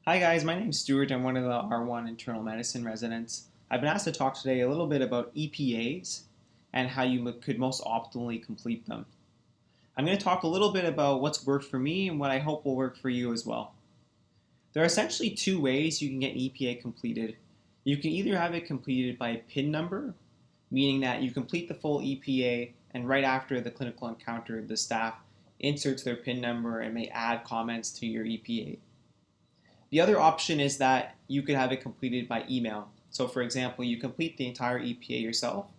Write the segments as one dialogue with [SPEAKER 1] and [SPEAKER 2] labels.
[SPEAKER 1] Hi guys, my name's Stewart. I'm one of the R1 internal medicine residents. I've been asked to talk today a little bit about EPAs and how you could most optimally complete them. I'm going to talk a little bit about what's worked for me and what I hope will work for you as well. There are essentially two ways you can get an EPA completed. You can either have it completed by PIN number, meaning that you complete the full EPA and right after the clinical encounter, the staff inserts their PIN number and may add comments to your EPA. The other option is that you could have it completed by email. So, for example, you complete the entire EPA yourself,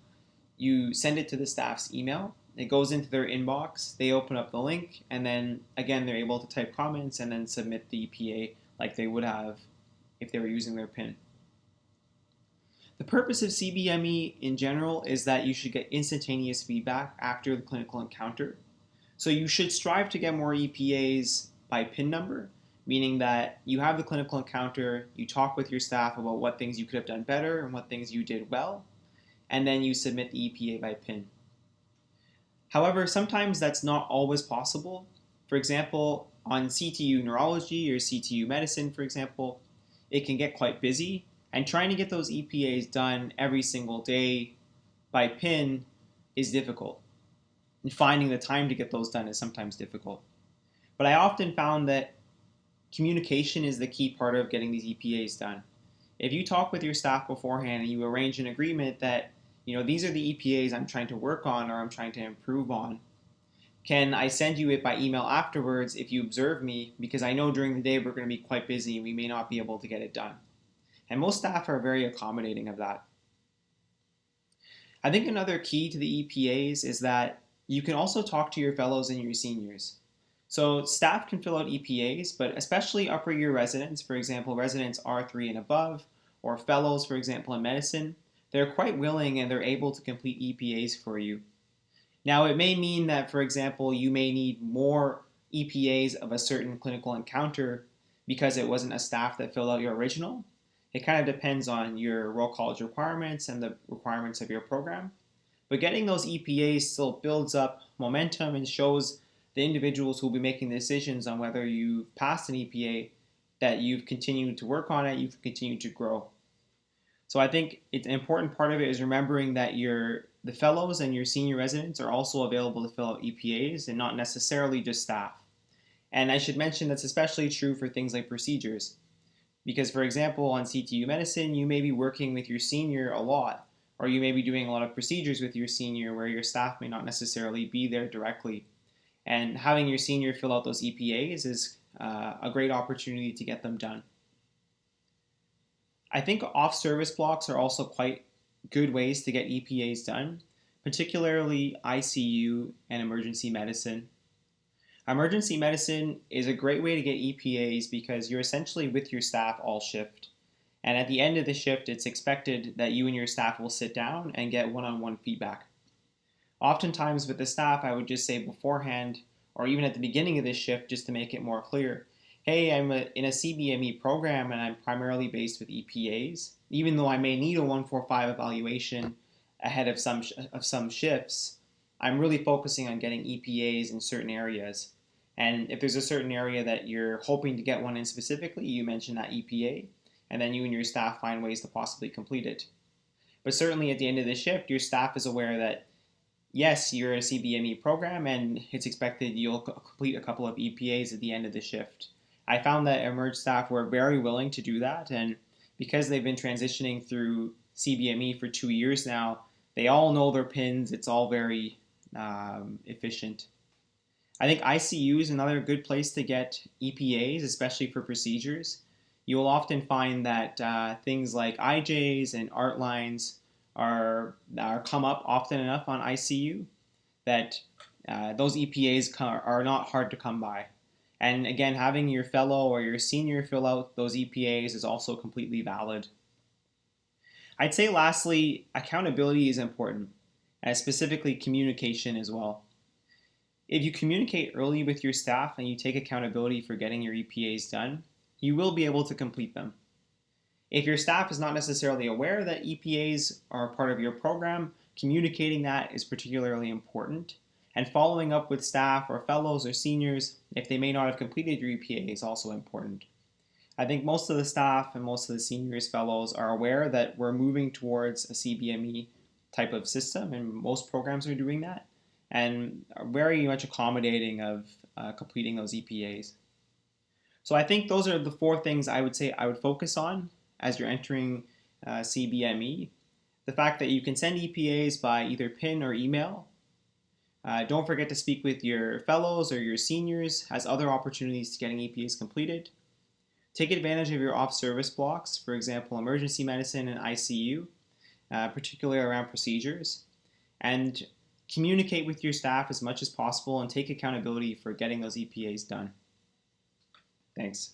[SPEAKER 1] you send it to the staff's email, it goes into their inbox, they open up the link, and then again, they're able to type comments and then submit the EPA like they would have if they were using their PIN. The purpose of CBME in general is that you should get instantaneous feedback after the clinical encounter. So you should strive to get more EPAs by PIN number, meaning that you have the clinical encounter, you talk with your staff about what things you could have done better and what things you did well, and then you submit the EPA by PIN. However, sometimes that's not always possible. For example, on CTU neurology or CTU medicine, for example, it can get quite busy, and trying to get those EPAs done every single day by PIN is difficult. And finding the time to get those done is sometimes difficult. But I often found that communication is the key part of getting these EPAs done. If you talk with your staff beforehand and you arrange an agreement that, these are the EPAs I'm trying to work on or I'm trying to improve on, can I send you it by email afterwards if you observe me? Because I know during the day we're going to be quite busy and we may not be able to get it done. And most staff are very accommodating of that. I think another key to the EPAs is that you can also talk to your fellows and your seniors. So staff can fill out EPAs, but especially upper year residents, for example, residents R3 and above, or fellows, for example, in medicine, they're quite willing and they're able to complete EPAs for you. Now, it may mean that, for example, you may need more EPAs of a certain clinical encounter because it wasn't a staff that filled out your original. It kind of depends on your Royal College requirements and the requirements of your program. But getting those EPAs still builds up momentum and shows the individuals who will be making the decisions on whether you've passed an EPA that you've continued to work on it, you've continued to grow. So I think it's an important part of it is remembering that the fellows and your senior residents are also available to fill out EPAs and not necessarily just staff. And I should mention that's especially true for things like procedures. Because, for example, on CTU medicine, you may be working with your senior a lot, or you may be doing a lot of procedures with your senior where your staff may not necessarily be there directly. And having your senior fill out those EPAs is a great opportunity to get them done. I think off-service blocks are also quite good ways to get EPAs done, particularly ICU and emergency medicine. Emergency medicine is a great way to get EPAs because you're essentially with your staff all shift. And at the end of the shift, it's expected that you and your staff will sit down and get one-on-one feedback. Oftentimes with the staff, I would just say beforehand, or even at the beginning of this shift, just to make it more clear, hey, I'm in a CBME program and I'm primarily based with EPAs. Even though I may need a 145 evaluation ahead of some shifts, I'm really focusing on getting EPAs in certain areas. And if there's a certain area that you're hoping to get one in specifically, you mention that EPA, and then you and your staff find ways to possibly complete it. But certainly at the end of the shift, your staff is aware that yes, you're a CBME program and it's expected you'll complete a couple of EPAs at the end of the shift. I found that Emerge staff were very willing to do that, and because they've been transitioning through CBME for 2 years now, they all know their pins. It's all very efficient. I think ICU is another good place to get EPAs, especially for procedures. You will often find that things like IJs and art lines are come up often enough on ICU that those EPAs are not hard to come by. And again, having your fellow or your senior fill out those EPAs is also completely valid. I'd say lastly, accountability is important, and specifically communication as well. If you communicate early with your staff and you take accountability for getting your EPAs done, you will be able to complete them. If your staff is not necessarily aware that EPAs are a part of your program, communicating that is particularly important. And following up with staff or fellows or seniors if they may not have completed your EPA is also important. I think most of the staff and most of the seniors fellows are aware that we're moving towards a CBME type of system, and most programs are doing that, and are very much accommodating of completing those EPAs. So I think those are the four things I would say I would focus on as you're entering CBME. The fact that you can send EPAs by either PIN or email. Don't forget to speak with your fellows or your seniors as other opportunities to getting EPAs completed. Take advantage of your off-service blocks, for example, emergency medicine and ICU, particularly around procedures. And communicate with your staff as much as possible and take accountability for getting those EPAs done. Thanks.